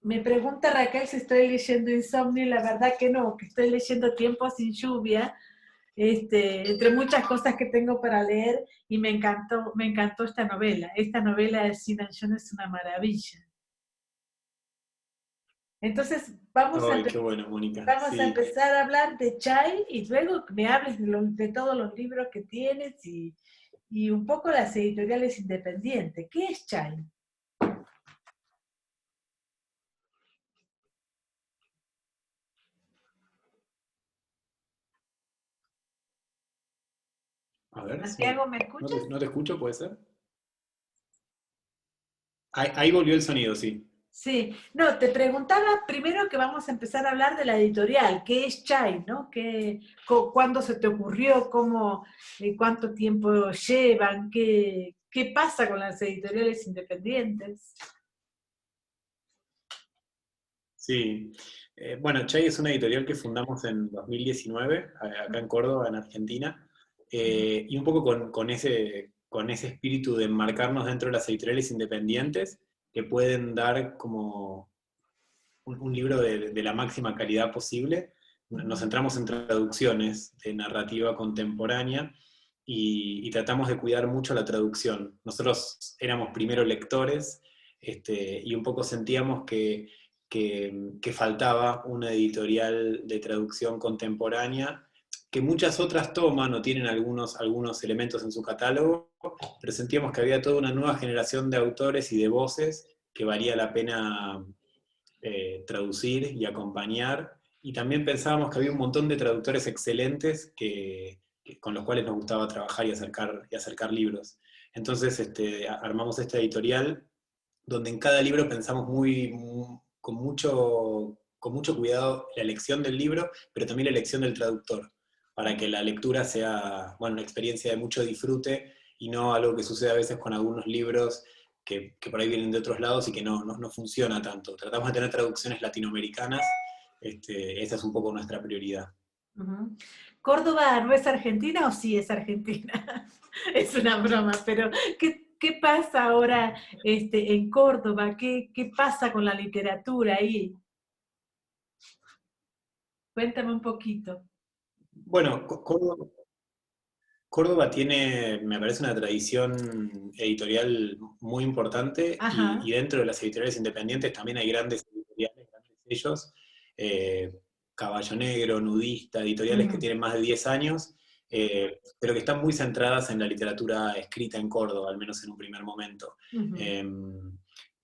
Me pregunta Raquel si estoy leyendo Insomnio, y la verdad que no, que estoy leyendo Tiempo sin lluvia, entre muchas cosas que tengo para leer, y me encantó esta novela. Esta novela de Sinan John es una maravilla. Entonces, Ay, qué bueno, Mónica. vamos a Sí. empezar a hablar de Chai y luego me hables de todos los libros que tienes y un poco las editoriales independientes. ¿Qué es Chai? A ver, sí. Santiago, ¿me escuchas? No te escucho, ¿puede ser? Ahí volvió el sonido, sí. Sí, no, te preguntaba primero que vamos a empezar a hablar de la editorial, ¿qué es Chai, no? ¿Cuándo se te ocurrió? ¿Cuánto tiempo llevan? ¿Qué pasa con las editoriales independientes? Sí. Bueno, Chay es una editorial que fundamos en 2019, acá en Córdoba, en Argentina, y un poco con ese espíritu de enmarcarnos dentro de las editoriales independientes que pueden dar como un libro de la máxima calidad posible. Nos centramos en traducciones de narrativa contemporánea y tratamos de cuidar mucho la traducción. Nosotros éramos primero lectores y un poco sentíamos que faltaba una editorial de traducción contemporánea, que muchas otras toman o tienen algunos elementos en su catálogo, pero sentíamos que había toda una nueva generación de autores y de voces que valía la pena traducir y acompañar. Y también pensábamos que había un montón de traductores excelentes con los cuales nos gustaba trabajar y acercar libros. Entonces armamos esta editorial donde en cada libro pensamos con mucho cuidado la elección del libro, pero también la elección del traductor, para que la lectura sea, bueno, una experiencia de mucho disfrute y no algo que sucede a veces con algunos libros que por ahí vienen de otros lados y que no funciona tanto. Tratamos de tener traducciones latinoamericanas, esa es un poco nuestra prioridad. Ujú. ¿Córdoba no es Argentina o sí es Argentina? Es una broma, pero ¿qué pasa ahora en Córdoba? ¿Qué pasa con la literatura ahí? Cuéntame un poquito. Bueno, Córdoba tiene, me parece, una tradición editorial muy importante Ajá. y dentro de las editoriales independientes también hay grandes editoriales, grandes sellos, eh, Caballo Negro, Nudista, editoriales que Mm, tienen más de 10 años, pero que están muy centradas en la literatura escrita en Córdoba, al menos en un primer momento. ujú. Eh,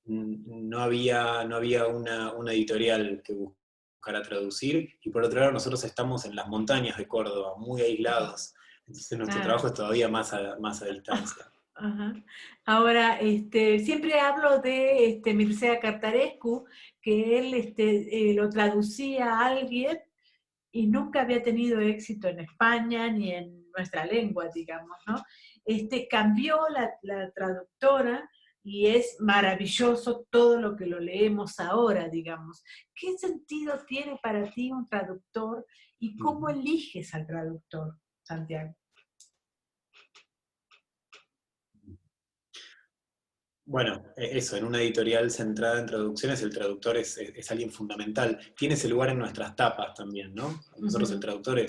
no había una editorial que buscara traducir, y por otro lado nosotros estamos en las montañas de Córdoba, muy aislados. Entonces nuestro Ah, trabajo es todavía más a distancia. ajá. Ahora, siempre hablo de Mircea Cartarescu, que él lo traducía a alguien y nunca había tenido éxito en España ni en nuestra lengua, digamos, ¿no? Cambió la traductora y es maravilloso todo lo que lo leemos ahora, digamos. ¿Qué sentido tiene para ti un traductor y cómo eliges al traductor, Santiago? Bueno, eso, en una editorial centrada en traducciones, el traductor es alguien fundamental. Tiene ese lugar en nuestras tapas también, ¿no? Nosotros el Ujú, traductor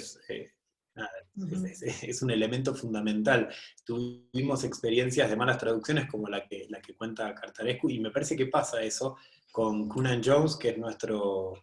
nada, ujú. es un elemento fundamental. Tuvimos experiencias de malas traducciones como la que cuenta Cartarescu, y me parece que pasa eso con Conan Jones, que es nuestro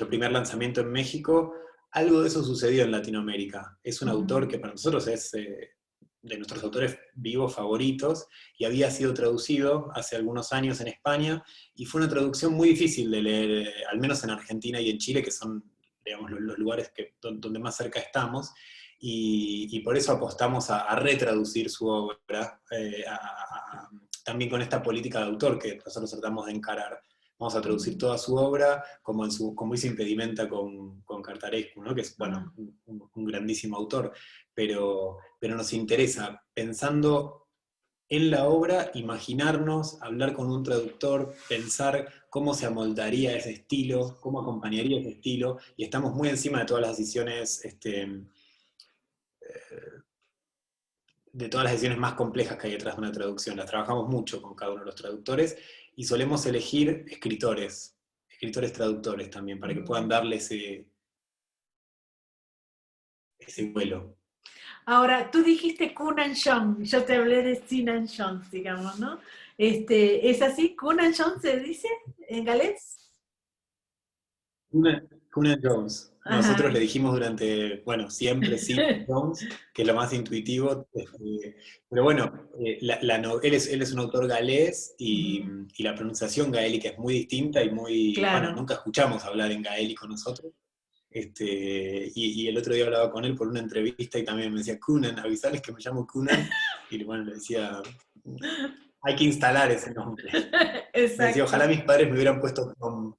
primer lanzamiento en México. Algo de eso sucedió en Latinoamérica. Es un autor Ujú. que para nosotros es de nuestros autores vivos favoritos, y había sido traducido hace algunos años en España, y fue una traducción muy difícil de leer, al menos en Argentina y en Chile, que son, digamos, los lugares donde más cerca estamos, y por eso apostamos a retraducir su obra, también con esta política de autor que nosotros tratamos de encarar. Vamos a traducir toda su obra, como hizo Impedimenta con Cartarescu, ¿no? Que es, bueno, Ah, un grandísimo autor, pero nos interesa, pensando en la obra, imaginarnos, hablar con un traductor, pensar cómo se amoldaría ese estilo, cómo acompañaría ese estilo, y estamos muy encima de todas las decisiones, de todas las decisiones más complejas que hay detrás de una traducción. Las trabajamos mucho con cada uno de los traductores, y solemos elegir escritores traductores también, para que puedan darle ese vuelo. Ahora, tú dijiste Conan John, yo te hablé de Sinan Jones, digamos, ¿no? ¿Es así? ¿Conan John se dice en galés? Conan Jones. Nosotros Ajá. le dijimos siempre sí, Jones, que es lo más intuitivo. Pero bueno, él es un autor galés Ujú. y la pronunciación gaélica es muy distinta y Claro. nunca escuchamos hablar en gaélico nosotros. Y el otro día hablaba con él por una entrevista y también me decía, Conan, avisales que me llamo Conan. Y bueno, le decía, hay que instalar ese nombre. Me decía, ojalá Exacto. mis padres me hubieran puesto con...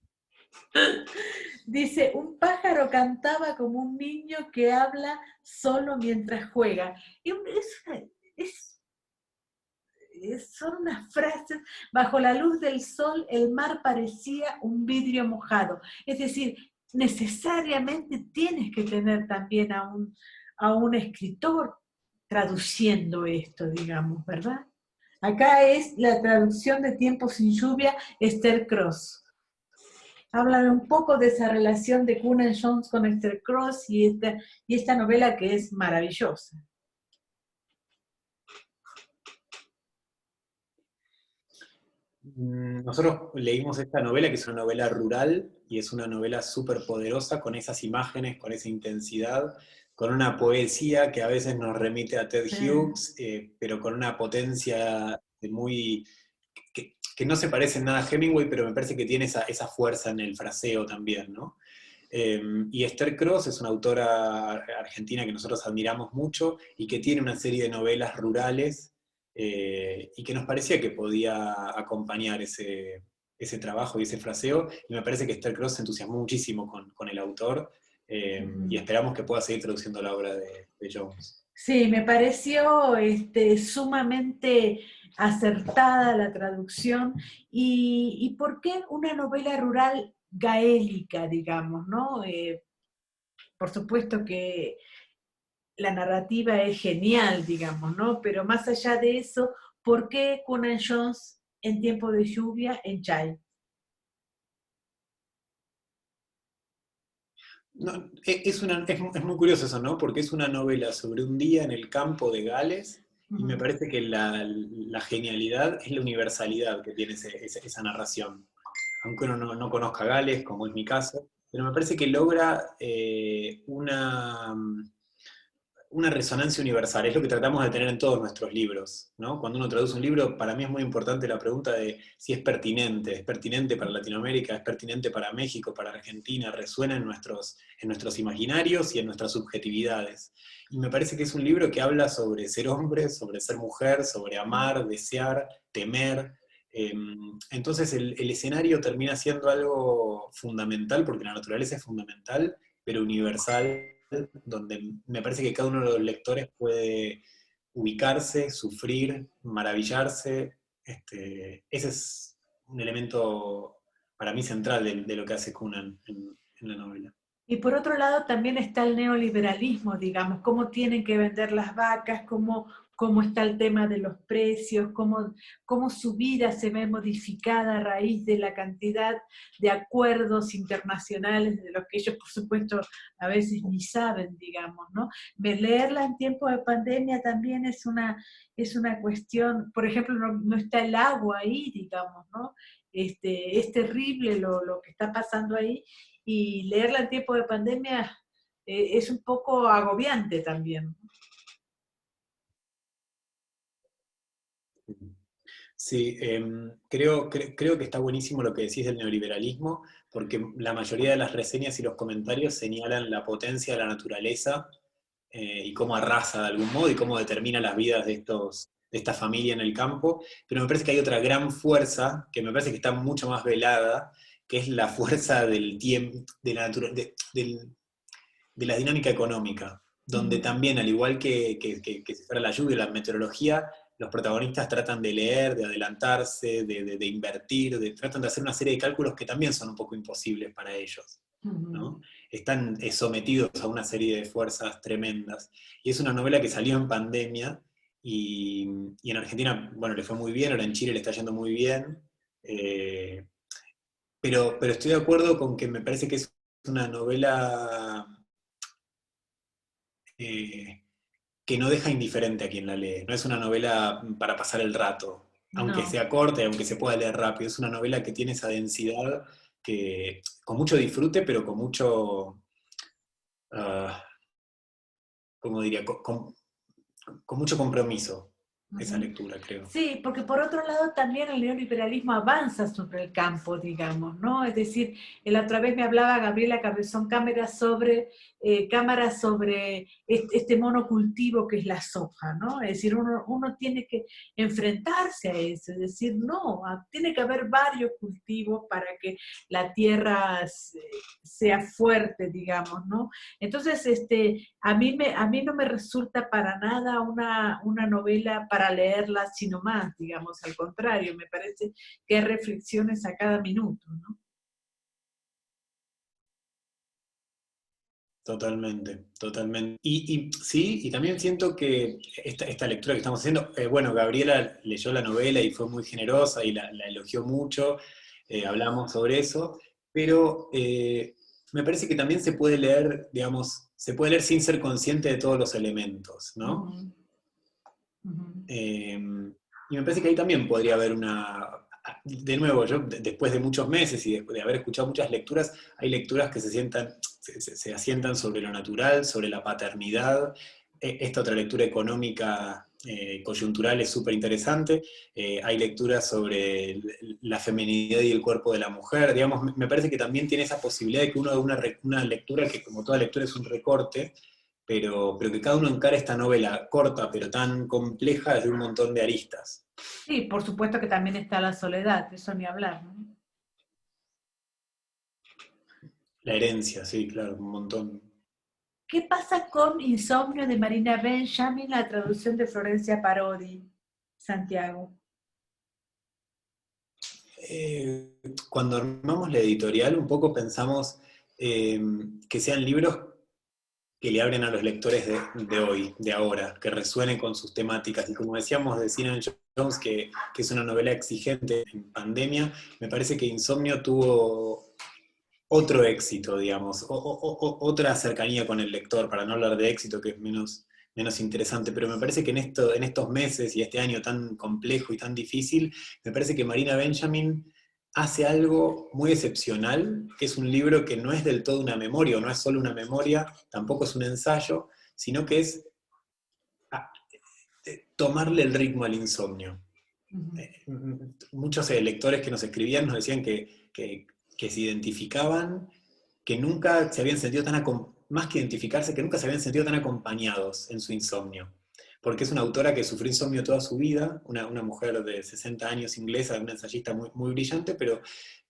Dice, un pájaro cantaba como un niño que habla solo mientras juega. Y es- son unas frases, bajo la luz del sol el mar parecía un vidrio mojado. Es decir, necesariamente tienes que tener también a un escritor traduciendo esto, digamos, ¿verdad? Acá es la traducción de Tiempo sin lluvia, Esther Cross. Habla un poco de esa relación de Conan Jones con Esther Cross y esta novela que es maravillosa. Nosotros leímos esta novela, que es una novela rural, y es una novela súper poderosa, con esas imágenes, con esa intensidad, con una poesía que a veces nos remite a Ted Sí. Hughes, pero con una potencia que no se parece en nada a Hemingway, pero me parece que tiene esa fuerza en el fraseo también, ¿no? Y Esther Cross es una autora argentina que nosotros admiramos mucho y que tiene una serie de novelas rurales y que nos parecía que podía acompañar ese trabajo y ese fraseo. Y me parece que Esther Cross se entusiasmó muchísimo con el autor y esperamos que pueda seguir traduciendo la obra de Jones. Sí, me pareció sumamente acertada la traducción y ¿por qué una novela rural gaélica, digamos, ¿no? Por supuesto que la narrativa es genial, digamos, ¿no? Pero más allá de eso, ¿por qué Conan Jones en tiempo de lluvia en Chai? No, es muy curioso eso, ¿no? Porque es una novela sobre un día en el campo de Gales y me Ujú. parece que la genialidad es la universalidad que tiene esa narración. Aunque uno no conozca Gales, como es mi caso, pero me parece que logra una resonancia universal, es lo que tratamos de tener en todos nuestros libros, ¿no? Cuando uno traduce un libro, para mí es muy importante la pregunta de si es pertinente para Latinoamérica, es pertinente para México, para Argentina, resuena en nuestros imaginarios y en nuestras subjetividades. Y me parece que es un libro que habla sobre ser hombre, sobre ser mujer, sobre amar, desear, temer. Entonces el escenario termina siendo algo fundamental, porque la naturaleza es fundamental, pero universal, donde me parece que cada uno de los lectores puede ubicarse, sufrir, maravillarse. Ese es un elemento para mí central de lo que hace Cunan en la novela. Y por otro lado también está el neoliberalismo, digamos, cómo tienen que vender las vacas, cómo está el tema de los precios, cómo su vida se ve modificada a raíz de la cantidad de acuerdos internacionales de los que ellos, por supuesto, a veces ni saben, digamos, ¿no? Leerla en tiempos de pandemia también es una cuestión, por ejemplo, no está el agua ahí, digamos, ¿no? Es terrible lo que está pasando ahí y leerla en tiempo de pandemia es un poco agobiante también. Sí, creo que está buenísimo lo que decís del neoliberalismo, porque la mayoría de las reseñas y los comentarios señalan la potencia de la naturaleza y cómo arrasa de algún modo y cómo determina las vidas de esta familia en el campo. Pero me parece que hay otra gran fuerza, que me parece que está mucho más velada, que es la fuerza del tiempo, de la dinámica económica, donde Mm. también, al igual que si fuera la lluvia, la meteorología, los protagonistas tratan de leer, de adelantarse, de invertir, tratan de hacer una serie de cálculos que también son un poco imposibles para ellos, Mm. ¿no? Están sometidos a una serie de fuerzas tremendas. Y es una novela que salió en pandemia y en Argentina, bueno, le fue muy bien, ahora en Chile le está yendo muy bien. Pero estoy de acuerdo con que me parece que es una novela eh, que no deja indiferente a quien la lee. No es una novela para pasar el rato, aunque No. sea corta y aunque se pueda leer rápido. Es una novela que tiene esa densidad que, con mucho disfrute, pero con mucho, ah, ¿cómo diría? Con mucho compromiso esa Ujú. lectura, creo. Sí, porque por otro lado también el neoliberalismo avanza sobre el campo, digamos, ¿no? Es decir, la otra vez me hablaba Gabriela Cabezón Cámara sobre este monocultivo que es la soja, ¿no? Es decir, uno tiene que enfrentarse a eso, es decir, no, tiene que haber varios cultivos para que la tierra sea fuerte, digamos, ¿no? Entonces, a mí no me resulta para nada una novela para leerla sino más, digamos, al contrario, me parece que hay reflexiones a cada minuto, ¿no? Totalmente, totalmente. Y sí, y también siento que esta lectura que estamos haciendo, bueno, Gabriela leyó la novela y fue muy generosa y la elogió mucho, hablamos sobre eso, pero me parece que también se puede leer, digamos, se puede leer sin ser consciente de todos los elementos, ¿no? Ujú, ujú. Eh, y me parece que ahí también podría haber de nuevo, yo después de muchos meses y después de haber escuchado muchas lecturas, hay lecturas que se asientan sobre lo natural, sobre la paternidad. Esta otra lectura económica coyuntural es súper interesante. Hay lecturas sobre la feminidad y el cuerpo de la mujer. Digamos, me parece que también tiene esa posibilidad de que uno de una lectura, que como toda lectura es un recorte, pero que cada uno encara esta novela corta pero tan compleja desde un montón de aristas. Sí, por supuesto que también está la soledad, de eso ni hablar, ¿no? La herencia, sí, claro, un montón. ¿Qué pasa con Insomnio de Marina Benjamin, la traducción de Florencia Parodi, Santiago? Eh, Cuando armamos la editorial, un poco pensamos eh, que sean libros que le abren a los lectores de hoy, de ahora, que resuenen con sus temáticas. Y como decíamos de Sinan Jones, que es una novela exigente en pandemia, me parece que Insomnio tuvo otro éxito, digamos, otra cercanía con el lector, para no hablar de éxito, que es menos interesante, pero me parece que en estos meses y este año tan complejo y tan difícil, me parece que Marina Benjamin hace algo muy excepcional, que es un libro que no es del todo una memoria, o no es solo una memoria, tampoco es un ensayo, sino que es ah, tomarle el ritmo al insomnio. Ujú. Muchos lectores que nos escribían nos decían que se identificaban, que nunca se habían sentido más que identificarse, que nunca se habían sentido tan acompañados en su insomnio. Porque es una autora que sufrió insomnio toda su vida, una mujer de 60 años inglesa, una ensayista muy, muy brillante, pero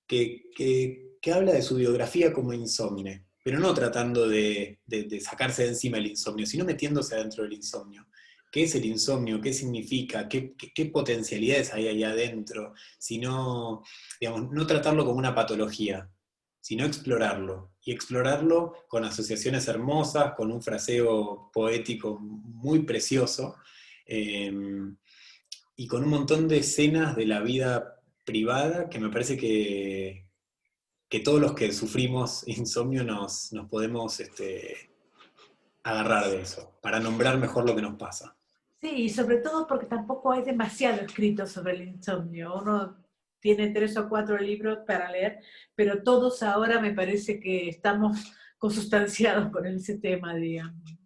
que habla de su biografía como insomne, pero no tratando de sacarse de encima el insomnio, sino metiéndose adentro del insomnio. ¿Qué es el insomnio? ¿Qué significa? ¿Qué potencialidades hay ahí adentro? Sino, digamos, no tratarlo como una patología, sino explorarlo. Y explorarlo con asociaciones hermosas, con un fraseo poético muy precioso, eh, y con un montón de escenas de la vida privada que me parece que todos los que sufrimos insomnio nos podemos agarrar de eso, para nombrar mejor lo que nos pasa. Sí, y sobre todo porque tampoco hay demasiado escrito sobre el insomnio. Uno tiene 3 o 4 libros para leer, pero todos ahora me parece que estamos consustanciados con ese tema, digamos.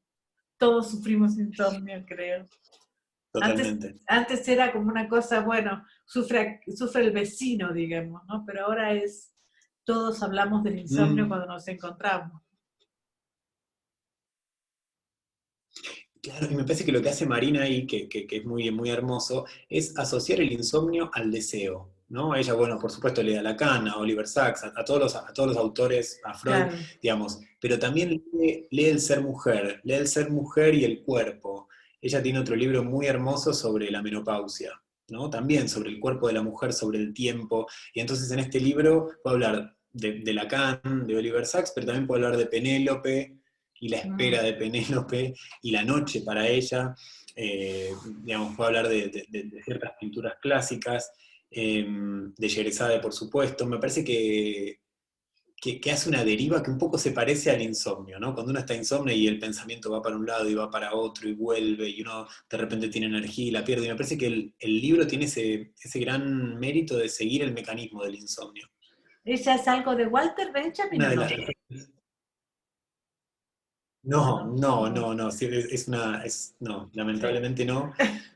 Todos sufrimos insomnio, creo. Totalmente. Antes era como una cosa, bueno, sufre el vecino, digamos, ¿no? Pero ahora todos hablamos del insomnio Mm, cuando nos encontramos. claro, y me parece que lo que hace Marina ahí, que es muy, muy hermoso, es asociar el insomnio al deseo. ¿No? Ella, bueno, por supuesto le da Lacan, a Oliver Sacks, a todos los autores, a Freud, Claro. digamos, pero también lee lee el ser mujer y el cuerpo. Ella tiene otro libro muy hermoso sobre la menopausia, ¿no? También sobre el cuerpo de la mujer, sobre el tiempo, y entonces en este libro puedo hablar de Lacan, de Oliver Sacks, pero también puedo hablar de Penélope y la espera Mm. de Penélope y la noche para ella. Digamos, puedo hablar de ciertas pinturas clásicas. de Sherazade, por supuesto. Me parece que hace una deriva que un poco se parece al insomnio, ¿no? Cuando uno está insomnio y el pensamiento va para un lado y va para otro y vuelve, y uno de repente tiene energía y la pierde. Y me parece que el libro tiene ese gran mérito de seguir el mecanismo del insomnio. ¿Ella es algo de Walter Benjamin Una o de no? las No, sí, no, Sí. lamentablemente no,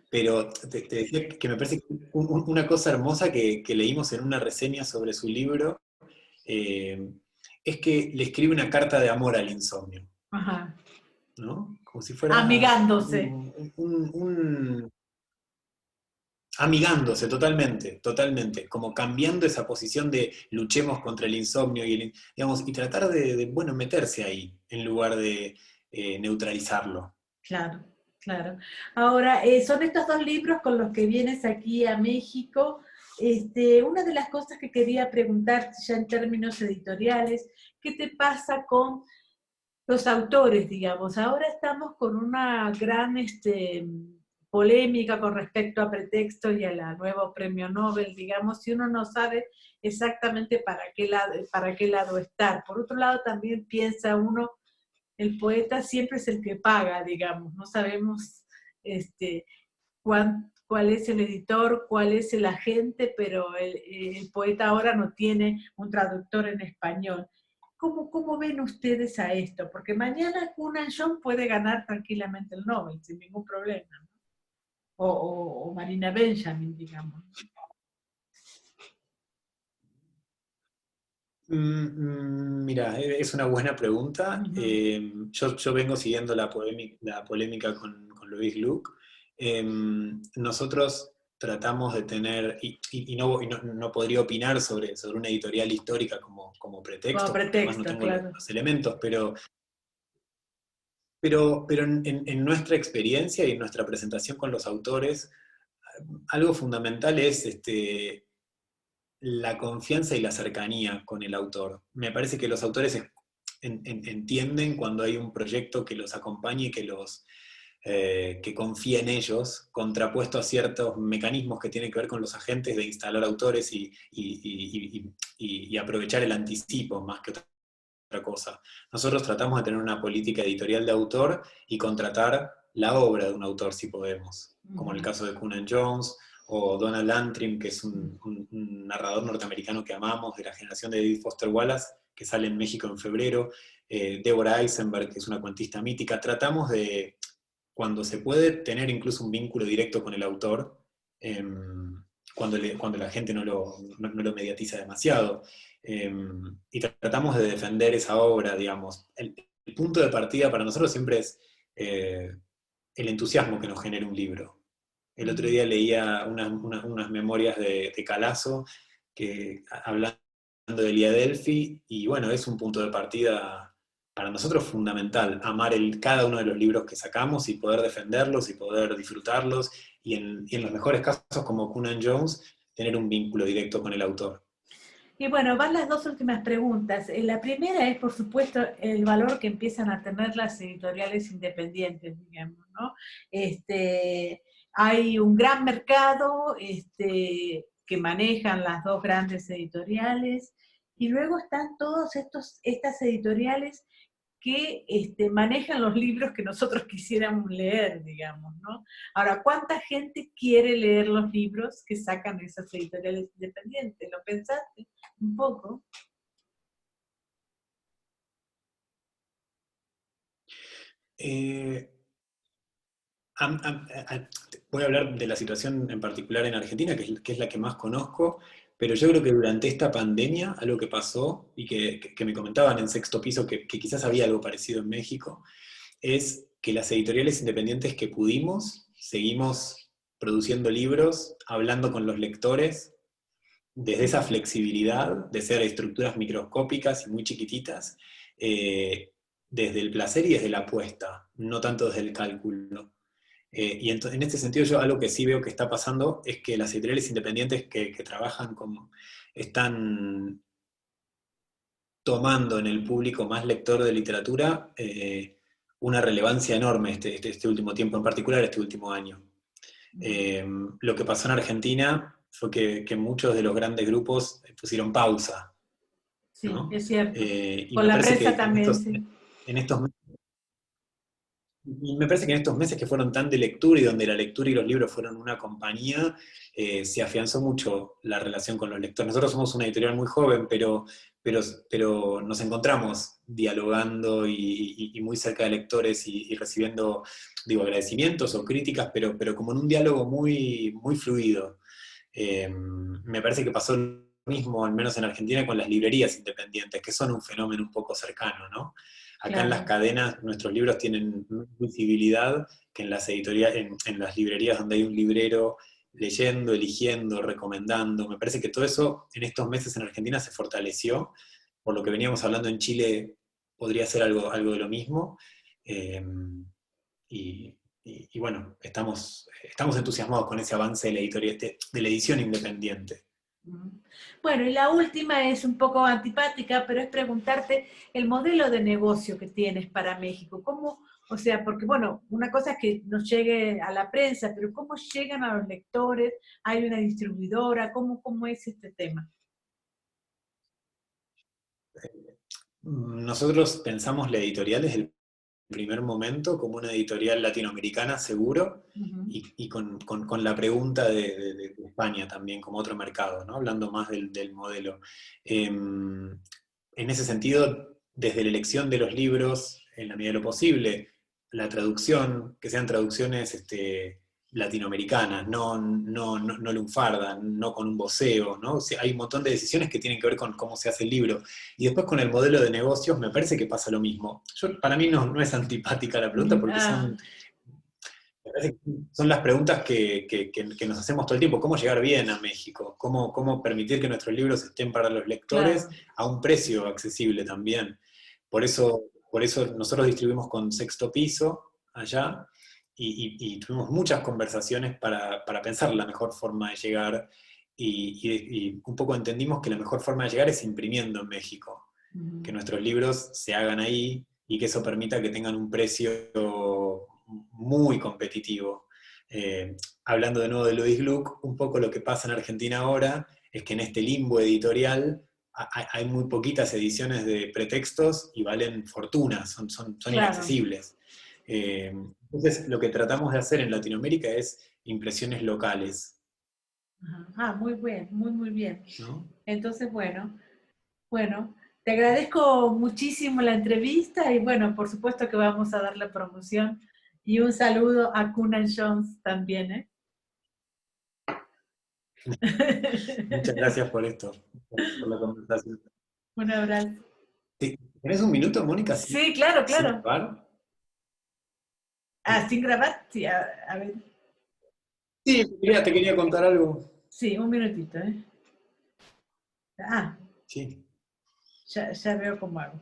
pero te decía que me parece que una cosa hermosa que leímos en una reseña sobre su libro, eh, es que le escribe una carta de amor al insomnio, Ajá. ¿no? Como si fuera Amigándose. amigándose totalmente, totalmente, como cambiando esa posición de luchemos contra el insomnio digamos, y tratar bueno, meterse ahí en lugar de neutralizarlo. Claro, claro. Ahora, son estos dos libros con los que vienes aquí a México. Una de las cosas que quería preguntarte ya en términos editoriales, ¿qué te pasa con los autores, digamos? Ahora estamos con una gran polémica con respecto a pretextos y a la nuevo premio Nobel, digamos, si uno no sabe exactamente para qué lado estar. Por otro lado, también piensa uno, el poeta siempre es el que paga, digamos, no sabemos cuál es el editor, cuál es el agente, pero el poeta ahora no tiene un traductor en español. ¿Cómo ven ustedes a esto? Porque mañana Cunan John puede ganar tranquilamente el Nobel sin ningún problema, ¿no? O Marina Benjamin, digamos. Mira, es una buena pregunta. Ujú. Yo vengo siguiendo la polémica con Louis Gluck. Nosotros tratamos de tener, no podría opinar sobre una editorial histórica como Como pretexto, porque además no pretexto, tengo claro. los elementos, pero en nuestra experiencia y en nuestra presentación con los autores, algo fundamental es la confianza y la cercanía con el autor. Me parece que los autores entienden cuando hay un proyecto que los acompañe y que confía en ellos, contrapuesto a ciertos mecanismos que tienen que ver con los agentes de instalar autores y aprovechar el anticipo más que otra cosa. Nosotros tratamos de tener una política editorial de autor y contratar la obra de un autor si podemos, como en el Ujú. caso de Conan Jones o Donald Antrim, que es un narrador norteamericano que amamos, de la generación de David Foster Wallace, que sale en México en febrero, Deborah Eisenberg, que es una cuentista mítica. Tratamos de, cuando se puede, tener incluso un vínculo directo con el autor, cuando la gente no lo mediatiza demasiado. Y tratamos de defender esa obra, digamos. El punto de partida para nosotros siempre es el entusiasmo que nos genera un libro. El otro Ujú. día leía unas memorias de Calazo, hablando de Elia Delphi, y bueno, es un punto de partida para nosotros fundamental, amar cada uno de los libros que sacamos y poder defenderlos y poder disfrutarlos, y en los mejores casos, como Conan Jones, tener un vínculo directo con el autor. Y bueno, van las dos últimas preguntas. La primera es, por supuesto, el valor que empiezan a tener las editoriales independientes, digamos, ¿no? Hay un gran mercado que manejan las dos grandes editoriales, y luego están estas editoriales que manejan los libros que nosotros quisiéramos leer, digamos, ¿no? Ahora, ¿cuánta gente quiere leer los libros que sacan esas editoriales independientes? ¿Lo pensaste un poco? Eh, Voy a hablar de la situación en particular en Argentina, que es la que más conozco, pero yo creo que durante esta pandemia, algo que pasó y que me comentaban en Sexto Piso, que quizás había algo parecido en México, es que las editoriales independientes que pudimos, seguimos produciendo libros, hablando con los lectores, desde esa flexibilidad de ser estructuras microscópicas y muy chiquititas, desde el placer y desde la apuesta, no tanto desde el cálculo. En este sentido, yo algo que sí veo que está pasando es que las editoriales independientes que trabajan están tomando en el público más lector de literatura una relevancia enorme este último tiempo, en particular este último año. Lo que pasó en Argentina fue que muchos de los grandes grupos pusieron pausa, Sí, ¿no? es cierto. Y Con me la parece prensa que también, sí. en estos y me parece que en estos meses que fueron tan de lectura y donde la lectura y los libros fueron una compañía, se afianzó mucho la relación con los lectores. Nosotros somos una editorial muy joven, pero nos encontramos dialogando y muy cerca de lectores y recibiendo, digo, agradecimientos o críticas, pero como en un diálogo muy, muy fluido. Me parece que pasó lo mismo, al menos en Argentina, con las librerías independientes, que son un fenómeno un poco cercano, ¿no? Acá en las Claro, cadenas nuestros libros tienen más visibilidad que en las en las librerías donde hay un librero leyendo, eligiendo, recomendando. Me parece que todo eso en estos meses en Argentina se fortaleció, por lo que veníamos hablando en Chile podría ser algo de lo mismo. Eh, y, y bueno, estamos entusiasmados con ese avance de la editorial, de la edición independiente. mm. Bueno, y la última es un poco antipática, pero es preguntarte el modelo de negocio que tienes para México. ¿Cómo, o sea, porque bueno, una cosa es que nos llegue a la prensa, pero cómo llegan a los lectores? ¿Hay una distribuidora? ¿Cómo es este tema? Nosotros pensamos la editorial desde el primer momento como una editorial latinoamericana, seguro, Ujú. y con la pregunta de España también como otro mercado, ¿no? Hablando más del modelo. En ese sentido, desde la elección de los libros, en la medida de lo posible, la traducción, que sean traducciones latinoamericanas, no lunfardas, no con un voceo, ¿no? O sea, hay un montón de decisiones que tienen que ver con cómo se hace el libro. Y después con el modelo de negocios me parece que pasa lo mismo. Para mí no es antipática la pregunta porque Ah, me parece que son las preguntas que nos hacemos todo el tiempo. ¿Cómo llegar bien a México? ¿Cómo permitir que nuestros libros estén para los lectores claro. a un precio accesible también? Por eso nosotros distribuimos con Sexto Piso allá y tuvimos muchas conversaciones para pensar la mejor forma de llegar y un poco entendimos que la mejor forma de llegar es imprimiendo en México, que Ujú. nuestros libros se hagan ahí y que eso permita que tengan un precio muy competitivo. Hablando de nuevo de Luis Gluck, un poco lo que pasa en Argentina ahora es que en este limbo editorial hay muy poquitas ediciones de pretextos y valen fortunas, son Claro. inaccesibles. Entonces, lo que tratamos de hacer en Latinoamérica es impresiones locales, Ajá. Ah, muy bien, muy, muy bien. ¿no? Entonces, bueno, te agradezco muchísimo la entrevista y bueno, por supuesto que vamos a dar la promoción y un saludo a Cunan Jones también, ¿eh? Muchas gracias por esto, por la conversación. Un abrazo. ¿Tenés un minuto, Mónica, Sí, claro, sin claro. grabar? Ah, sin grabar, sí, a ver. Sí, te quería contar algo. Sí, un minutito, ¿eh? Ah, Sí. ya veo cómo hago.